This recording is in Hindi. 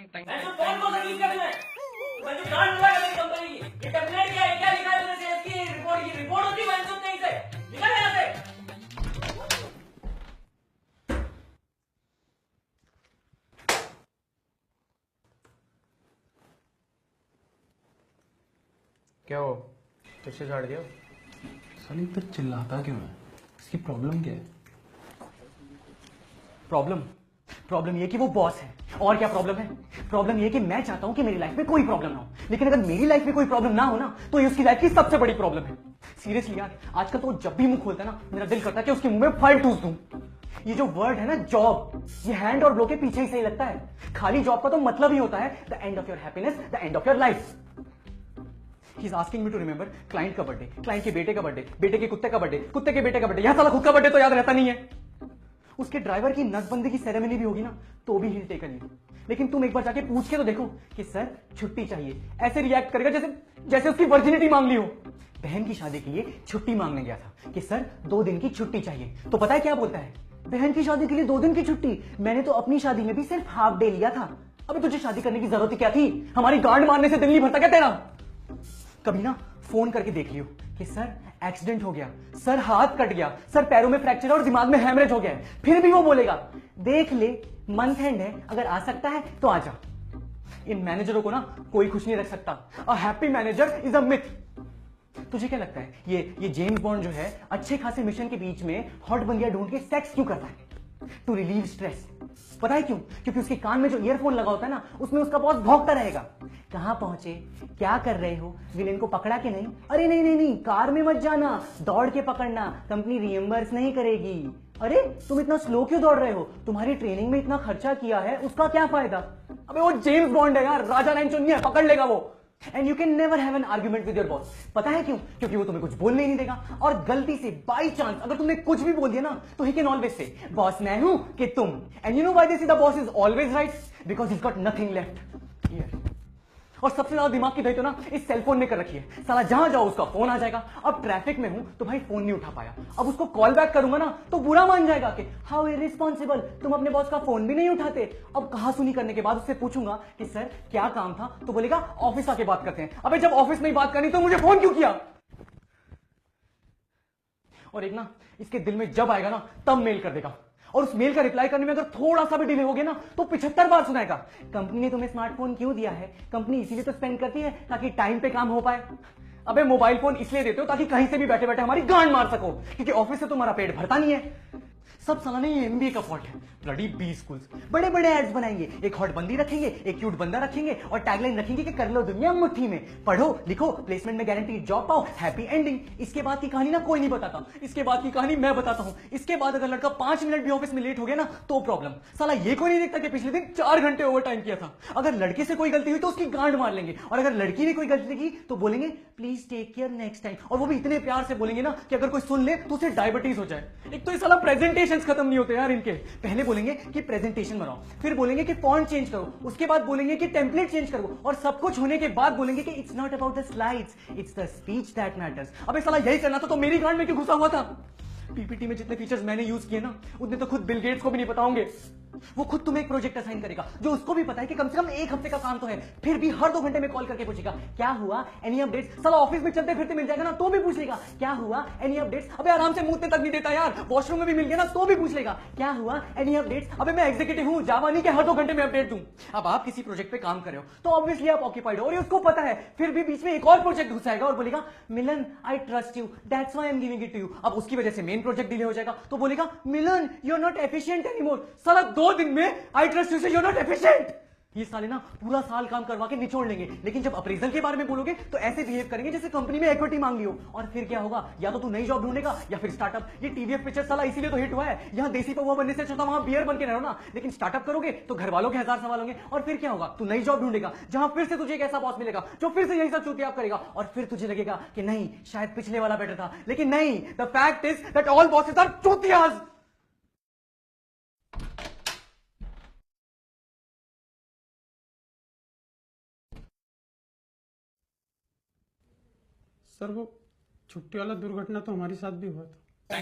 मैं तो कौन कौन सा चीज कर रहा है? मैं तो कान लगा मेरी कंपनी की। ये टेम्पलेट क्या है? क्या लिखा है तूने सेल्स की रिपोर्ट की? रिपोर्ट होती है मैं सुनते ही से। निकल यहाँ से। क्या हो फिर से झाड़ दिया? साली इतना चिल्लाता क्यों है? इसकी प्रॉब्लम क्या है? प्रॉब्लम ये कि वो बॉस है। और क्या प्रॉब्लम है? प्रॉब्लम ये कि मैं चाहता हूं कि मेरी लाइफ में कोई प्रॉब्लम ना हो, लेकिन अगर मेरी लाइफ में कोई प्रॉब्लम ना हो ना तो ये उसकी लाइफ की सबसे बड़ी प्रॉब्लम है। सीरियसली यार, आजकल तो जब भी मुंह खोलता है ना मेरा दिल करता है कि उसके मुंह में फाइल ठूस दूं। ये जो वर्ड है ना जॉब, ये हैंड और ब्लो के पीछे ही सही लगता है। खाली जॉब का तो मतलब ही होता है the end of your happiness, the end of your life. He is asking me to remember client का बर्थडे, क्लाइंट के बेटे का बर्थडे, बेटे के कुत्ते का बर्थडे, कुत्ते के बेटे का बर्थडे, यहां साला खुद का बर्थडे तो याद रहता नहीं है। उसके ड्राइवर की नसबंदी की सेरेमनी भी होगी ना तो भी हिल टेकन नहीं। लेकिन तुम एक बार जाके पूछ के तो देखो कि सर छुट्टी चाहिए, ऐसे रिएक्ट करेगा जैसे जैसे उसकी वर्जिनिटी मांग ली हो। बहन की शादी के लिए छुट्टी मांगने गया था कि सर 2 दिन की छुट्टी चाहिए, तो पता है क्या बोलता है? बहन की शादी के लिए 2 दिन की छुट्टी? मैंने तो अपनी शादी में भी सिर्फ हाफ डे लिया था। अबे तुझे शादी करने की जरूरत क्या थी? हमारी गांड मारने से दिल नहीं भरता क्या तेरा? कभी ना फोन करके देख लियो कि सर एक्सीडेंट हो गया, सर हाथ कट गया, सर पैरों में फ्रैक्चर और दिमाग में हैमरेज हो गया है। फिर भी वो बोलेगा देख ले मंथ एंड है, अगर आ सकता है तो आ जा। इन मैनेजरों को ना कोई खुश नहीं रख सकता। A happy manager is a myth. तुझे क्या लगता है ये जेम्स बॉन्ड जो है अच्छे खासे मिशन के बीच में हॉट बंदियां ढूंढ के सेक्स क्यों करता है? To relieve stress. पता है क्यों? क्योंकि उसके कान में जो ईयरफोन लगा होता है ना उसमें उसका बॉस भौंकता रहेगा। कहां पहुंचे, क्या कर रहे हो, विलेन को पकड़ा कि नहीं? अरे नहीं नहीं नहीं, कार में मत जाना, दौड़ के पकड़ना, कंपनी रिएम्बर्स नहीं करेगी। अरे तुम इतना स्लो क्यों दौड़ रहे हो? तुम्हारी ट्रेनिंग में इतना खर्चा किया है, उसका क्या फायदा? अबे वो जेम्स बॉन्ड है यार, राजा रैंचो नहीं है, पकड़ लेगा वो। And you can never have an argument with your boss. पता है क्यों? क्योंकि वो तुम्हें कुछ बोलने ही नहीं देगा। और गलती से बाई चांस अगर तुमने कुछ भी बोल दिया ना तो he can always say boss मैं हूं कि तुम। And you know why they say the boss is always right? Because he got nothing left here. और सबसे ज्यादा दिमाग की दही तो ना इस सेलफोन ने कर रखी है। साला जहां जाओ उसका फोन आ जाएगा। अब ट्रैफिक में हूं तो भाई फोन नहीं उठा पाया, अब उसको कॉल बैक करूंगा ना तो बुरा मान जाएगा कि हाउ इररिस्पांसिबल, तुम अपने बॉस का फोन भी नहीं उठाते। अब कहा सुनी करने के बाद उससे पूछूंगा कि सर क्या काम था, तो बोलेगा ऑफिस आके बात करते हैं। अबे जब ऑफिस में ही बात करनी तो मुझे फोन क्यों किया? और एक ना इसके दिल में जब आएगा ना तब मेल कर देगा, और उस मेल का रिप्लाई करने में अगर थोड़ा सा भी डिले हो गया ना तो 75 बार सुनाएगा कंपनी ने तुम्हें स्मार्टफोन क्यों दिया है, कंपनी इसीलिए तो स्पेंड करती है ताकि टाइम पे काम हो पाए। अबे मोबाइल फोन इसलिए देते हो ताकि कहीं से भी बैठे बैठे हमारी गांड मार सको, क्योंकि ऑफिस से तुम्हारा पेट भरता नहीं है। सब साला नहीं ये एमबीए का फॉल्ट है। ब्लडी बी स्कूल्स बड़े बड़े एड्स बनाएंगे, एक हॉट बंदी रखेंगे, एक क्यूट बंदा रखेंगे और टैगलाइन रखेंगे कि कर लो दुनिया मुट्ठी में, पढ़ो लिखो प्लेसमेंट में गारंटीड जॉब पाओ, हैप्पी एंडिंग। इसके बाद की कहानी ना कोई नहीं बताता, इसके बाद की कहानी मैं बताता हूं। इसके बाद अगर लड़का 5 मिनट भी ऑफिस में लेट हो गया ना तो प्रॉब्लम। साला ये कोई नहीं देखता कि पिछले दिन 4 घंटे ओवर टाइम किया था। अगर लड़के से कोई गलती हुई तो उसकी गांड मार लेंगे, और अगर लड़की ने कोई गलती की तो बोलेंगे please take care next time. और वो भी इतने प्यार से बोलेंगे ना कि अगर कोई सुन ले तो उसे डायबिटीज हो जाए। एक तो ये साला प्रेजेंटेशन खत्म नहीं होते यार इनके। पहले बोलेंगे कि प्रेजेंटेशन बनाओ, फिर बोलेंगे कि फॉन्ट चेंज करो, उसके बाद बोलेंगे कि टेम्पलेट चेंज करो, और सब कुछ होने के बाद बोलेंगे कि it's not about the slides, it's the speech that matters. अबे साला यही करना था तो मेरी गांड में क्यों घुसा हुआ था? पीपीटी में जितने फीचर्स मैंने यूज किए ना उतने तो खुद बिल गेट्स को भी नहीं पता होंगे। वो खुद तुम्हें एक प्रोजेक्ट असाइन करेगा जो उसको भी पता है कि कम से कम 1 हफ्ते का काम तो है, फिर भी हर 2 घंटे में कॉल करके पूछेगा क्या हुआ, एनी अपडेट्स। साला ऑफिस में चलते फिरते मिल जाएगा ना तो भी पूछ लेगा क्या हुआ, एनी अपडेट्स। अबे आराम से मुंहते तक नहीं देता यार, वॉशरूम में भी मिल गया ना तो भी पूछ लेगा क्या हुआ, एनी अपडेट्स। अबे मैं एग्जीक्यूटिव हूं, जावा नहीं कि हर 2 घंटे में अपडेट दूं। अब आप किसी प्रोजेक्ट पे काम कर रहे हो तो ऑब्वियसली आप ऑक्यूपाइड हो, और ये उसको पता है, फिर भी बीच में एक और प्रोजेक्ट घुसाएगा और बोलेगा Milan I trust you that's why I am giving it to you. अब उसकी वजह से मेन प्रोजेक्ट डिले हो जाएगा तो बोलेगा Milan you are not efficient anymore. साला 2 दिन में आई ट्रस्ट यू से यू आर नॉट एफिशिएंट। ये साले ना पूरा साल काम करवा के निचोड़ लेंगे, लेकिन जब अप्रेजल के बारे में बोलोगे तो ऐसे बिहेव करेंगे जैसे कंपनी में इक्विटी मांग ली हो। और फिर क्या होगा, या तो तू नई जॉब ढूंढेगा या फिर स्टार्टअप। ये टीवीएफ पिक्चर साला इसीलिए तो हिट हुआ है, यहाँ देसी पौवा बनने से अच्छा था वहां बियर बन के रहो ना। लेकिन स्टार्टअप करोगे तो घर वालों के 1000 सवाल होंगे, और फिर क्या होगा, तू नई जॉब ढूंढेगा जहां फिर से तुझे एक ऐसा बॉस मिलेगा जो फिर से यही सब चूतियाप करेगा, और फिर तुझे लगेगा कि नहीं शायद पिछले वाला बेटर था। लेकिन नहीं, the fact is that all bosses are चूतियाज। सर वो छुट्टी वाला दुर्घटना तो हमारे साथ भी हुआ था।